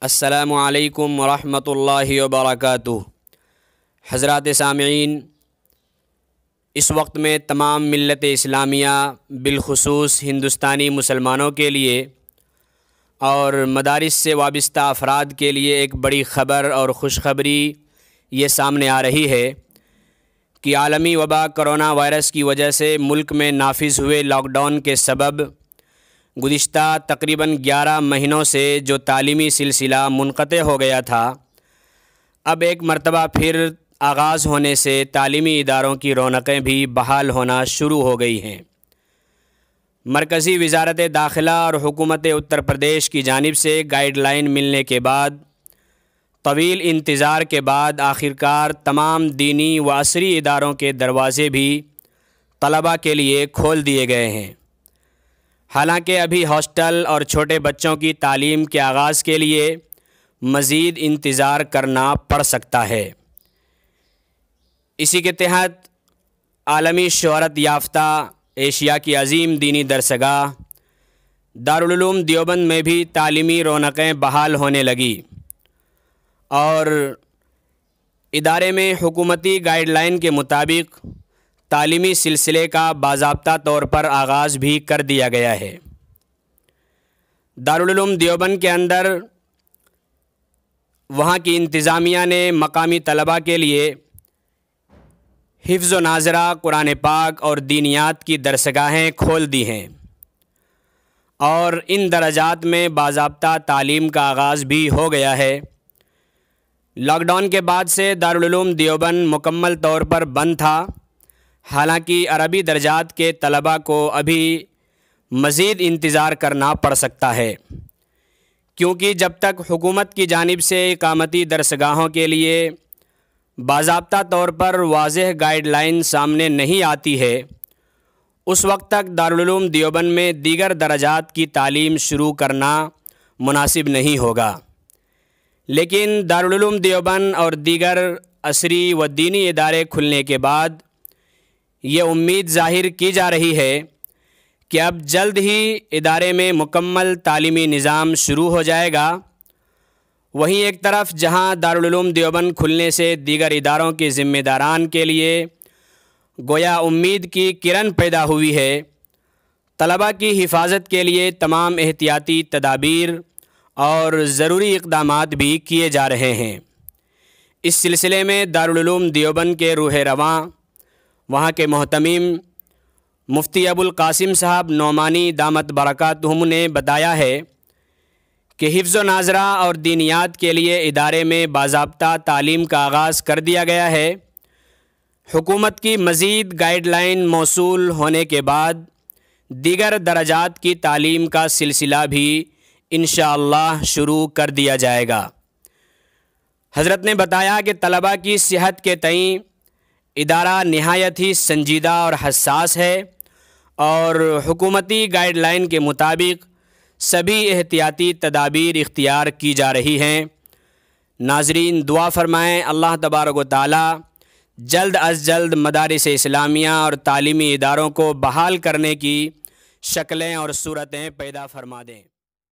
السلام علیکم ورحمۃ اللہ وبرکاتہ۔ حضرات سامعین، اس وقت میں تمام ملت اسلامیہ بالخصوص ہندوستانی مسلمانوں کے لیے اور مدارس سے وابستہ افراد کے لیے ایک بڑی خبر اور خوشخبری یہ سامنے آ رہی ہے کہ عالمی وبا کرونا وائرس کی وجہ سے ملک میں نافذ ہوئے لاک ڈاؤن کے سبب گزشتہ تقریباً 11 مہینوں سے جو تعلیمی سلسلہ منقطع ہو گیا تھا، اب ایک مرتبہ پھر آغاز ہونے سے تعلیمی اداروں کی رونقیں بھی بحال ہونا شروع ہو گئی ہیں۔ مرکزی وزارت داخلہ اور حکومت اتر پردیش کی جانب سے گائیڈ لائن ملنے کے بعد طویل انتظار کے بعد آخرکار تمام دینی و عصری اداروں کے دروازے بھی طلباء کے لیے کھول دیے گئے ہیں۔ حالانکہ ابھی ہاسٹل اور چھوٹے بچوں کی تعلیم کے آغاز کے لیے مزید انتظار کرنا پڑ سکتا ہے۔ اسی کے تحت عالمی شہرت یافتہ ایشیا کی عظیم دینی درسگاہ دارالعلوم دیوبند میں بھی تعلیمی رونقیں بحال ہونے لگی اور ادارے میں حکومتی گائیڈ لائن کے مطابق تعلیمی سلسلے کا باضابطہ طور پر آغاز بھی کر دیا گیا ہے۔ دارالعلوم دیوبند کے اندر وہاں کی انتظامیہ نے مقامی طلباء کے لیے حفظ و ناظرہ قرآن پاک اور دینیات کی درسگاہیں کھول دی ہیں اور ان درجات میں باضابطہ تعلیم کا آغاز بھی ہو گیا ہے۔ لاک ڈاؤن کے بعد سے دارالعلوم دیوبند مکمل طور پر بند تھا، حالانکہ عربی درجات کے طلباء کو ابھی مزید انتظار کرنا پڑ سکتا ہے، کیونکہ جب تک حکومت کی جانب سے اقامتی درسگاہوں کے لیے باضابطہ طور پر واضح گائیڈ لائن سامنے نہیں آتی ہے، اس وقت تک دارالعلوم دیوبند میں دیگر درجات کی تعلیم شروع کرنا مناسب نہیں ہوگا۔ لیکن دارالعلوم دیوبند اور دیگر عصری و دینی ادارے کھلنے کے بعد یہ امید ظاہر کی جا رہی ہے کہ اب جلد ہی ادارے میں مکمل تعلیمی نظام شروع ہو جائے گا۔ وہیں ایک طرف جہاں دارالعلوم دیوبند کھلنے سے دیگر اداروں کے ذمہ داران کے لیے گویا امید کی کرن پیدا ہوئی ہے، طلباء کی حفاظت کے لیے تمام احتیاطی تدابیر اور ضروری اقدامات بھی کیے جا رہے ہیں۔ اس سلسلے میں دارالعلوم دیوبند کے روح رواں وہاں کے محتمم مفتی ابوالقاسم صاحب نعمانی دامت برکاتہم نے بتایا ہے کہ حفظ و ناظرہ اور دینیات کے لیے ادارے میں باضابطہ تعلیم کا آغاز کر دیا گیا ہے۔ حکومت کی مزید گائیڈ لائن موصول ہونے کے بعد دیگر درجات کی تعلیم کا سلسلہ بھی انشاءاللہ شروع کر دیا جائے گا۔ حضرت نے بتایا کہ طلباء کی صحت کے تئیں ادارہ نہایت ہی سنجیدہ اور حساس ہے اور حکومتی گائیڈ لائن کے مطابق سبھی احتیاطی تدابیر اختیار کی جا رہی ہیں۔ ناظرین، دعا فرمائیں اللہ تبارک و تعالی جلد از جلد مدارس اسلامیہ اور تعلیمی اداروں کو بحال کرنے کی شکلیں اور صورتیں پیدا فرما دیں۔